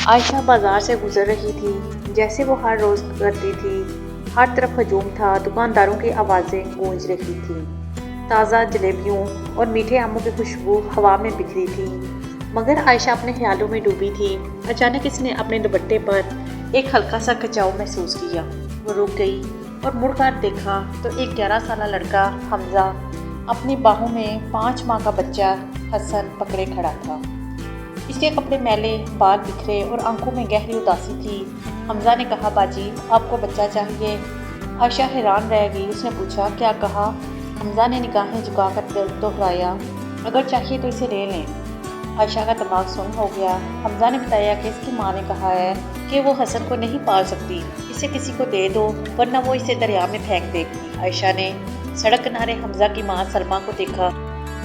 عائشہ بازار سے گزر رہی تھی جیسے وہ ہر روز کرتی تھی۔ ہر طرف ہجوم تھا، دکانداروں کی آوازیں گونج رہی تھیں، تازہ جلیبیوں اور میٹھے آموں کی خوشبو ہوا میں بکھری تھی۔ مگر عائشہ اپنے خیالوں میں ڈوبی تھی۔ اچانک اس نے اپنے دوپٹے پر ایک ہلکا سا کھچاؤ محسوس کیا۔ وہ رک گئی اور مڑ کر دیکھا تو ایک 11 سالہ لڑکا حمزہ اپنی باہوں میں 5 ماہ کا بچہ حسن پکڑے کھڑا تھا۔ اس کے کپڑے میلے، بال بکھرے اور آنکھوں میں گہری اداسی تھی۔ حمزہ نے کہا، باجی آپ کو بچہ چاہیے؟ عائشہ حیران رہ گئی۔ اس نے پوچھا، کیا کہا؟ حمزہ نے نگاہیں جھکا کر دہرایا، اگر چاہیے تو اسے لے لیں۔ عائشہ کا دماغ سن ہو گیا۔ حمزہ نے بتایا کہ اس کی ماں نے کہا ہے کہ وہ حسن کو نہیں پال سکتی، اسے کسی کو دے دو ورنہ وہ اسے دریا میں پھینک دے گی۔ عائشہ نے سڑک کنارے حمزہ کی ماں سلمیٰ کو دیکھا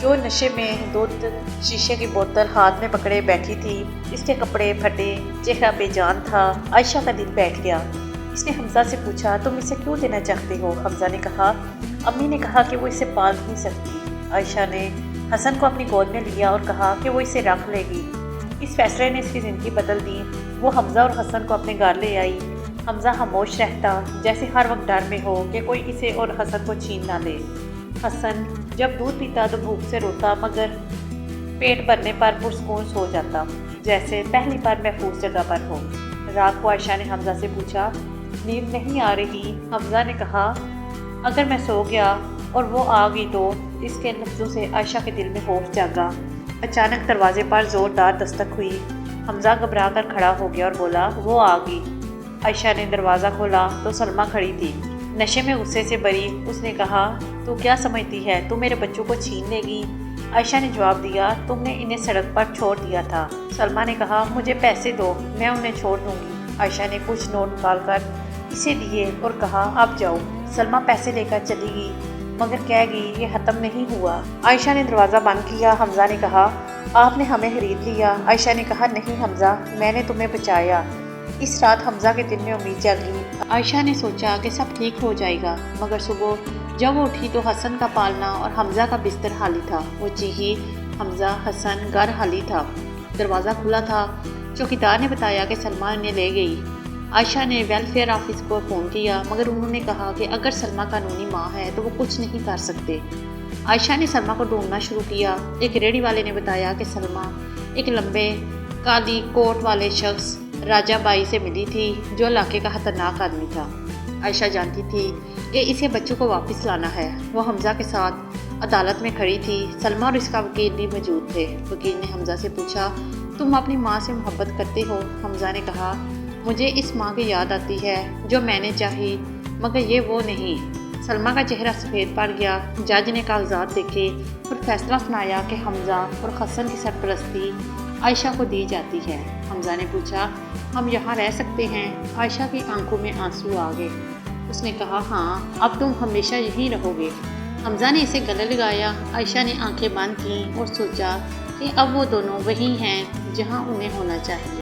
جو نشے میں دودھ شیشے کی بوتل ہاتھ میں پکڑے بیٹھی تھی۔ اس کے کپڑے پھٹے، چہرہ بے جان تھا۔ عائشہ کا دل بیٹھ گیا۔ اس نے حمزہ سے پوچھا، تم اسے کیوں دینا چاہتے ہو؟ حمزہ نے کہا، امی نے کہا کہ وہ اسے پال نہیں سکتی۔ عائشہ نے حسن کو اپنی گود میں لیا اور کہا کہ وہ اسے رکھ لے گی۔ اس فیصلے نے اس کی زندگی بدل دی۔ وہ حمزہ اور حسن کو اپنے گھر لے آئی۔ حمزہ خاموش رہتا، جیسے ہر وقت ڈر میں ہو کہ کوئی اسے اور حسن کو چھین نہ لے۔ حسن جب دودھ پیتا تو بھوک سے روتا، مگر پیٹ بھرنے پر پرسکون سو جاتا، جیسے پہلی بار محفوظ جگہ پر ہو۔ رات کو عائشہ نے حمزہ سے پوچھا، نیند نہیں آ رہی؟ حمزہ نے کہا، اگر میں سو گیا اور وہ آ گئی تو؟ اس کے لفظوں سے عائشہ کے دل میں خوف جاگا۔ اچانک دروازے پر زوردار دستک ہوئی۔ حمزہ گھبرا کر کھڑا ہو گیا اور بولا، وہ آ گئی۔ عائشہ نے دروازہ کھولا تو سلمیٰ کھڑی تھی، نشے میں غصے سے بھری۔ اس نے کہا، تو کیا سمجھتی ہے تم میرے بچوں کو چھین لے گی؟ عائشہ نے جواب دیا، تم نے انہیں سڑک پر چھوڑ دیا تھا۔ سلمیٰ نے کہا، مجھے پیسے دو، میں انہیں چھوڑ دوں گی۔ عائشہ نے کچھ نوٹ نکال کر اسے دیے اور کہا، اب جاؤ۔ سلمیٰ پیسے لے کر چلی گئی، مگر کہہ گئی، یہ ختم نہیں ہوا۔ عائشہ نے دروازہ بند کیا۔ حمزہ نے کہا، آپ نے ہمیں خرید لیا۔ عائشہ نے کہا، نہیں حمزہ، میں نے تمہیں بچایا۔ اس رات حمزہ کے دل میں امید جاگی۔ عائشہ نے سوچا کہ سب ٹھیک ہو جائے گا، مگر صبح جب وہ اٹھی تو حسن کا پالنا اور حمزہ کا بستر خالی تھا۔ وہ چیخی، حمزہ، حسن، گھر خالی تھا۔ دروازہ کھلا تھا۔ چوکیدار نے بتایا کہ سلمیٰ انہیں لے گئی۔ عائشہ نے ویلفیئر آفس کو فون کیا، مگر انہوں نے کہا کہ اگر سلمیٰ قانونی ماں ہے تو وہ کچھ نہیں کر سکتے۔ عائشہ نے سلمیٰ کو ڈھونڈنا شروع کیا۔ ایک ریڑھی والے نے بتایا کہ سلمیٰ ایک لمبے کالی کوٹ والے شخص راجہ بائی سے ملی تھی، جو علاقے کا خطرناک آدمی تھا۔ عائشہ جانتی تھی کہ اسے بچوں کو واپس لانا ہے۔ وہ حمزہ کے ساتھ عدالت میں کھڑی تھی۔ سلمیٰ اور اس کا وکیل بھی موجود تھے۔ وکیل نے حمزہ سے پوچھا، تم اپنی ماں سے محبت کرتے ہو؟ حمزہ نے کہا، مجھے اس ماں کی یاد آتی ہے جو میں نے چاہی، مگر یہ وہ نہیں۔ سلمیٰ کا چہرہ سفید پڑ گیا۔ جج نے کاغذات دیکھے اور فیصلہ سنایا کہ حمزہ اور حسن کی سرپرستی عائشہ کو دی جاتی ہے۔ حمزہ نے پوچھا، ہم یہاں رہ سکتے ہیں؟ عائشہ کی آنکھوں میں آنسو آ گئے۔ اس نے کہا، ہاں، اب تم ہمیشہ یہیں رہو گے۔ حمزہ نے اسے گلے لگایا۔ عائشہ نے آنکھیں بند کیں اور سوچا کہ اب وہ دونوں وہیں ہیں جہاں انہیں ہونا چاہیے۔